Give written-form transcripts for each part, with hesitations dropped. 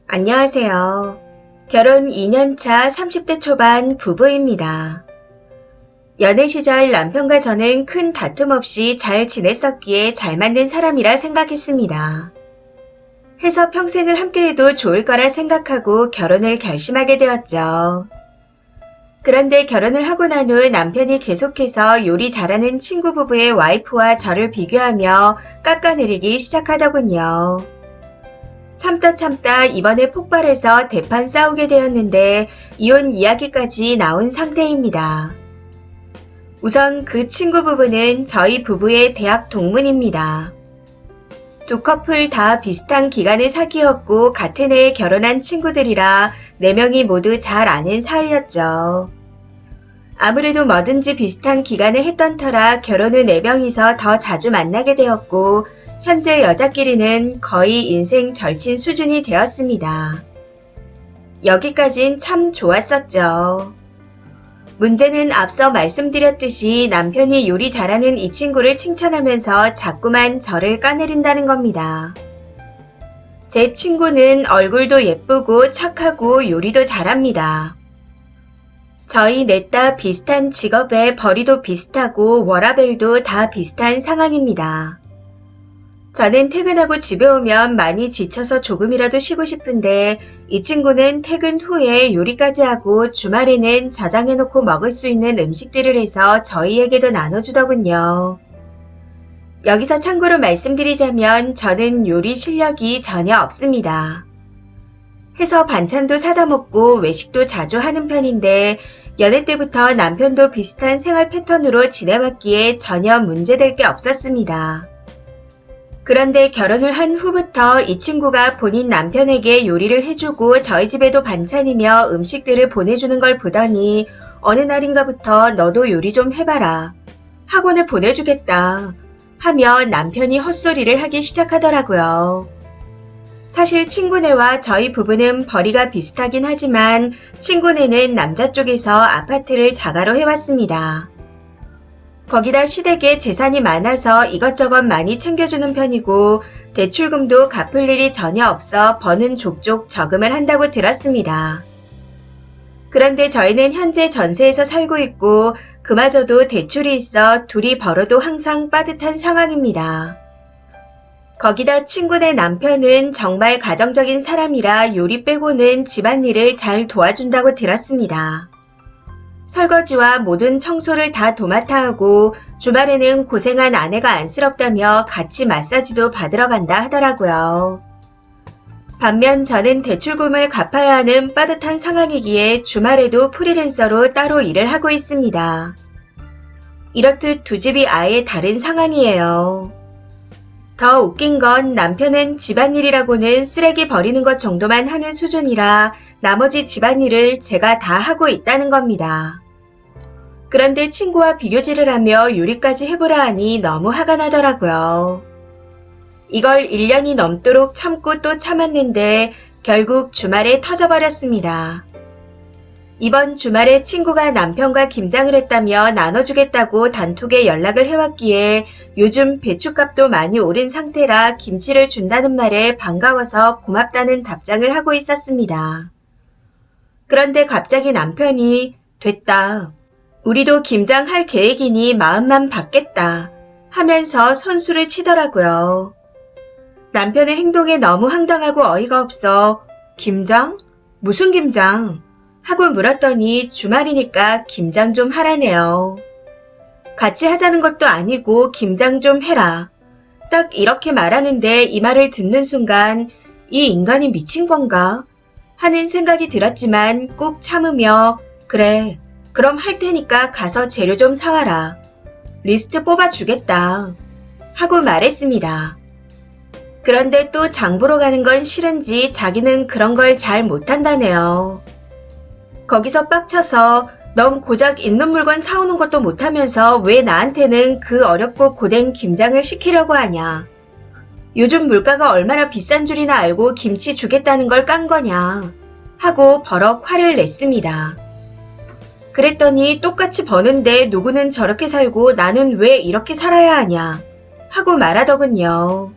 안녕하세요. 결혼 2년차 30대 초반 부부입니다. 연애 시절 남편과 저는 큰 다툼 없이 잘 지냈었기에 잘 맞는 사람이라 생각했습니다. 해서 평생을 함께해도 좋을 거라 생각하고 결혼을 결심하게 되었죠. 그런데 결혼을 하고 난 후 남편이 계속해서 요리 잘하는 친구 부부의 와이프와 저를 비교하며 깎아내리기 시작하더군요. 참다 이번에 폭발해서 대판 싸우게 되었는데 이혼 이야기까지 나온 상태입니다. 우선 그 친구 부부는 저희 부부의 대학 동문입니다. 두 커플 다 비슷한 기간에 사귀었고 같은 해에 결혼한 친구들이라 4명이 모두 잘 아는 사이였죠. 아무래도 뭐든지 비슷한 기간에 했던 터라 결혼 후 4명이서 더 자주 만나게 되었고 현재 여자끼리는 거의 인생 절친 수준이 되었습니다. 여기까진 참 좋았었죠. 문제는 앞서 말씀드렸듯이 남편이 요리 잘하는 이 친구를 칭찬하면서 자꾸만 저를 까내린다는 겁니다. 제 친구는 얼굴도 예쁘고 착하고 요리도 잘합니다. 저희 넷 다 비슷한 직업에 벌이도 비슷하고 워라밸도 다 비슷한 상황입니다. 저는 퇴근하고 집에 오면 많이 지쳐서 조금이라도 쉬고 싶은데 이 친구는 퇴근 후에 요리까지 하고 주말에는 저장해놓고 먹을 수 있는 음식들을 해서 저희에게도 나눠주더군요. 여기서 참고로 말씀드리자면 저는 요리 실력이 전혀 없습니다. 해서 반찬도 사다 먹고 외식도 자주 하는 편인데 연애 때부터 남편도 비슷한 생활 패턴으로 지내왔기에 전혀 문제될 게 없었습니다. 그런데 결혼을 한 후부터 이 친구가 본인 남편에게 요리를 해주고 저희 집에도 반찬이며 음식들을 보내주는 걸 보더니 어느 날인가부터 너도 요리 좀 해봐라. 학원에 보내주겠다. 하며 남편이 헛소리를 하기 시작하더라고요. 사실 친구네와 저희 부부는 벌이가 비슷하긴 하지만 친구네는 남자 쪽에서 아파트를 자가로 해왔습니다. 거기다 시댁에 재산이 많아서 이것저것 많이 챙겨주는 편이고 대출금도 갚을 일이 전혀 없어 버는 족족 저금을 한다고 들었습니다. 그런데 저희는 현재 전세에서 살고 있고 그마저도 대출이 있어 둘이 벌어도 항상 빠듯한 상황입니다. 거기다 친구네 남편은 정말 가정적인 사람이라 요리 빼고는 집안일을 잘 도와준다고 들었습니다. 설거지와 모든 청소를 다 도맡아 하고 주말에는 고생한 아내가 안쓰럽다며 같이 마사지도 받으러 간다 하더라고요. 반면 저는 대출금을 갚아야 하는 빠듯한 상황이기에 주말에도 프리랜서로 따로 일을 하고 있습니다. 이렇듯 두 집이 아예 다른 상황이에요. 더 웃긴 건 남편은 집안일이라고는 쓰레기 버리는 것 정도만 하는 수준이라 나머지 집안일을 제가 다 하고 있다는 겁니다. 그런데 친구와 비교질을 하며 요리까지 해보라 하니 너무 화가 나더라고요. 이걸 1년이 넘도록 참고 또 참았는데 결국 주말에 터져버렸습니다. 이번 주말에 친구가 남편과 김장을 했다며 나눠주겠다고 단톡에 연락을 해왔기에 요즘 배춧값도 많이 오른 상태라 김치를 준다는 말에 반가워서 고맙다는 답장을 하고 있었습니다. 그런데 갑자기 남편이 됐다. 우리도 김장할 계획이니 마음만 받겠다 하면서 선수를 치더라고요. 남편의 행동에 너무 황당하고 어이가 없어 김장? 무슨 김장? 하고 물었더니 주말이니까 김장 좀 하라네요. 같이 하자는 것도 아니고 김장 좀 해라. 딱 이렇게 말하는데 이 말을 듣는 순간 이 인간이 미친 건가? 하는 생각이 들었지만 꾹 참으며 그래 그럼 할 테니까 가서 재료 좀 사와라. 리스트 뽑아주겠다. 하고 말했습니다. 그런데 또 장 보러 가는 건 싫은지 자기는 그런 걸 잘 못한다네요. 거기서 빡쳐서 넌 고작 있는 물건 사오는 것도 못하면서 왜 나한테는 그 어렵고 고된 김장을 시키려고 하냐. 요즘 물가가 얼마나 비싼 줄이나 알고 김치 주겠다는 걸 깐 거냐. 하고 버럭 화를 냈습니다. 그랬더니 똑같이 버는데 누구는 저렇게 살고 나는 왜 이렇게 살아야 하냐. 하고 말하더군요.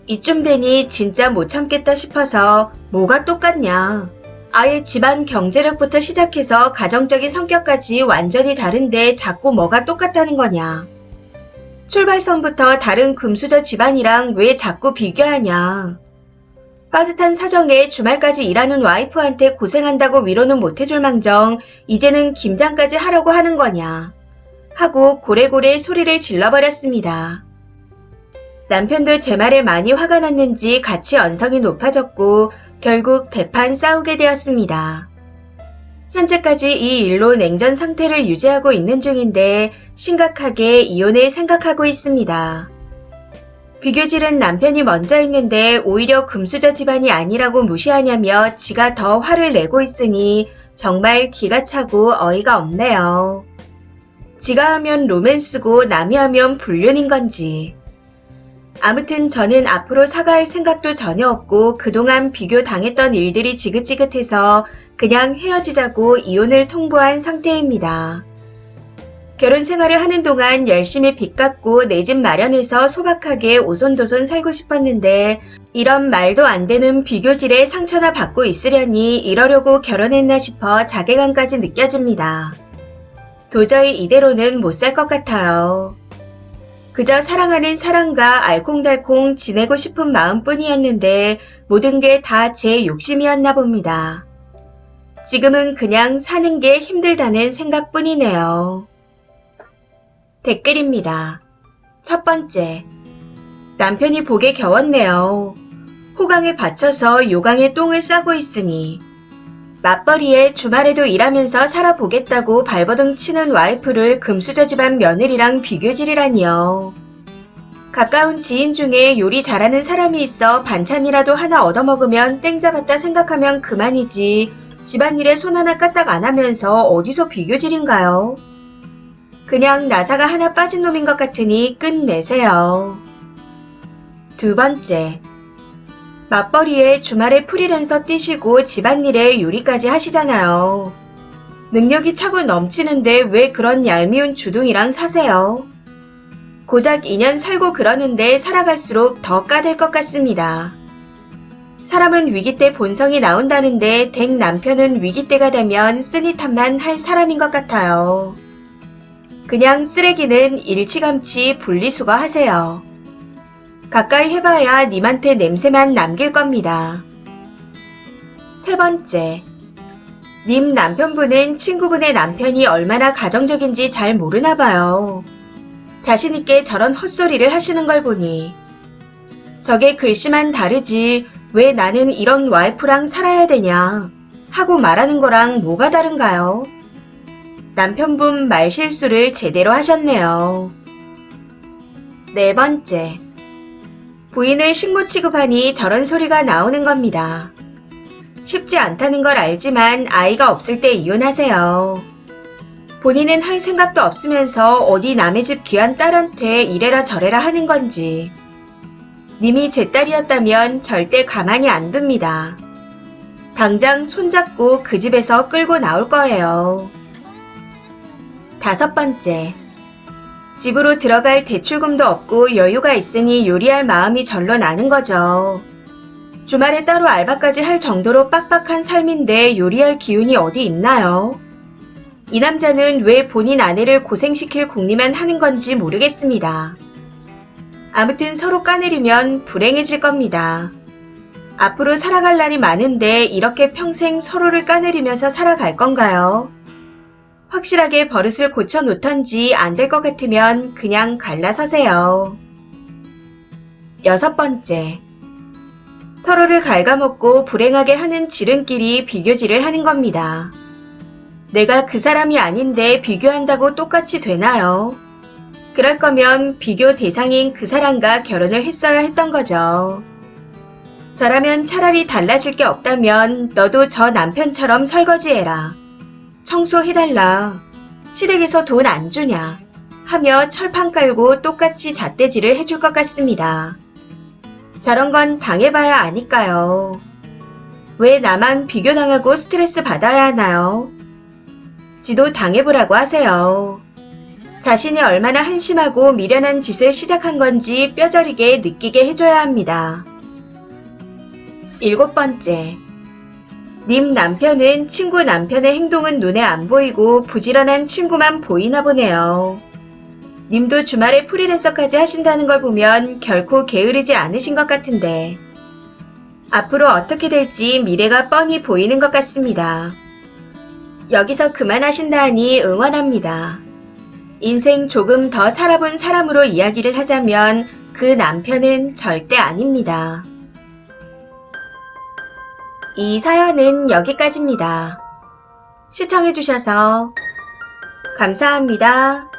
이쯤 되니 진짜 못 참겠다 싶어서 뭐가 똑같냐? 아예 집안 경제력부터 시작해서 가정적인 성격까지 완전히 다른데 자꾸 뭐가 똑같다는 거냐? 출발선부터 다른 금수저 집안이랑 왜 자꾸 비교하냐? 빠듯한 사정에 주말까지 일하는 와이프한테 고생한다고 위로는 못해줄 망정 이제는 김장까지 하려고 하는 거냐? 하고 고래고래 소리를 질러버렸습니다. 남편도 제 말에 많이 화가 났는지 같이 언성이 높아졌고 결국 대판 싸우게 되었습니다. 현재까지 이 일로 냉전 상태를 유지하고 있는 중인데 심각하게 이혼을 생각하고 있습니다. 비교질은 남편이 먼저 했는데 오히려 금수저 집안이 아니라고 무시하냐며 지가 더 화를 내고 있으니 정말 기가 차고 어이가 없네요. 지가 하면 로맨스고 남이 하면 불륜인 건지. 아무튼 저는 앞으로 사과할 생각도 전혀 없고 그동안 비교당했던 일들이 지긋지긋해서 그냥 헤어지자고 이혼을 통보한 상태입니다. 결혼 생활을 하는 동안 열심히 빚 갚고 내 집 마련해서 소박하게 오손도손 살고 싶었는데 이런 말도 안 되는 비교질에 상처나 받고 있으려니 이러려고 결혼했나 싶어 자괴감까지 느껴집니다. 도저히 이대로는 못 살 것 같아요. 그저 사랑하는 사람과 알콩달콩 지내고 싶은 마음뿐이었는데 모든 게 다 제 욕심이었나 봅니다. 지금은 그냥 사는 게 힘들다는 생각뿐이네요. 댓글입니다. 첫 번째, 남편이 복에 겨웠네요. 호강에 받쳐서 요강에 똥을 싸고 있으니 맞벌이에 주말에도 일하면서 살아보겠다고 발버둥 치는 와이프를 금수저 집안 며느리랑 비교질이라니요. 가까운 지인 중에 요리 잘하는 사람이 있어 반찬이라도 하나 얻어먹으면 땡 잡았다 생각하면 그만이지 집안일에 손 하나 까딱 안 하면서 어디서 비교질인가요? 그냥 나사가 하나 빠진 놈인 것 같으니 끝내세요. 두 번째, 맞벌이에 주말에 프리랜서 뛰시고 집안일에 요리까지 하시잖아요. 능력이 차고 넘치는데 왜 그런 얄미운 주둥이랑 사세요? 고작 2년 살고 그러는데 살아갈수록 더 까댈 것 같습니다. 사람은 위기 때 본성이 나온다는데 댁 남편은 위기 때가 되면 쓰니 탓만 할 사람인 것 같아요. 그냥 쓰레기는 일치감치 분리수거하세요. 가까이 해봐야 님한테 냄새만 남길 겁니다. 세 번째, 님 남편분은 친구분의 남편이 얼마나 가정적인지 잘 모르나 봐요. 자신있게 저런 헛소리를 하시는 걸 보니 저게 글씨만 다르지 왜 나는 이런 와이프랑 살아야 되냐 하고 말하는 거랑 뭐가 다른가요? 남편분 말실수를 제대로 하셨네요. 네 번째, 부인을 식모 취급하니 저런 소리가 나오는 겁니다. 쉽지 않다는 걸 알지만 아이가 없을 때 이혼하세요. 본인은 할 생각도 없으면서 어디 남의 집 귀한 딸한테 이래라 저래라 하는 건지. 님이 제 딸이었다면 절대 가만히 안 둡니다. 당장 손잡고 그 집에서 끌고 나올 거예요. 다섯 번째, 집으로 들어갈 대출금도 없고 여유가 있으니 요리할 마음이 절로 나는 거죠. 주말에 따로 알바까지 할 정도로 빡빡한 삶인데 요리할 기운이 어디 있나요? 이 남자는 왜 본인 아내를 고생시킬 궁리만 하는 건지 모르겠습니다. 아무튼 서로 까내리면 불행해질 겁니다. 앞으로 살아갈 날이 많은데 이렇게 평생 서로를 까내리면서 살아갈 건가요? 확실하게 버릇을 고쳐놓던지 안 될 것 같으면 그냥 갈라서세요. 여섯 번째, 서로를 갉아먹고 불행하게 하는 지름길이 비교질을 하는 겁니다. 내가 그 사람이 아닌데 비교한다고 똑같이 되나요? 그럴 거면 비교 대상인 그 사람과 결혼을 했어야 했던 거죠. 저라면 차라리 달라질 게 없다면 너도 저 남편처럼 설거지해라. 청소해달라. 시댁에서 돈 안 주냐. 하며 철판 깔고 똑같이 잣대질을 해줄 것 같습니다. 저런 건 당해봐야 아니까요. 왜 나만 비교당하고 스트레스 받아야 하나요? 지도 당해보라고 하세요. 자신이 얼마나 한심하고 미련한 짓을 시작한 건지 뼈저리게 느끼게 해줘야 합니다. 일곱 번째, 님 남편은 친구 남편의 행동은 눈에 안 보이고 부지런한 친구만 보이나 보네요. 님도 주말에 프리랜서까지 하신다는 걸 보면 결코 게으르지 않으신 것 같은데 앞으로 어떻게 될지 미래가 뻔히 보이는 것 같습니다. 여기서 그만하신다 하니 응원합니다. 인생 조금 더 살아본 사람으로 이야기를 하자면 그 남편은 절대 아닙니다. 이 사연은 여기까지입니다. 시청해주셔서 감사합니다.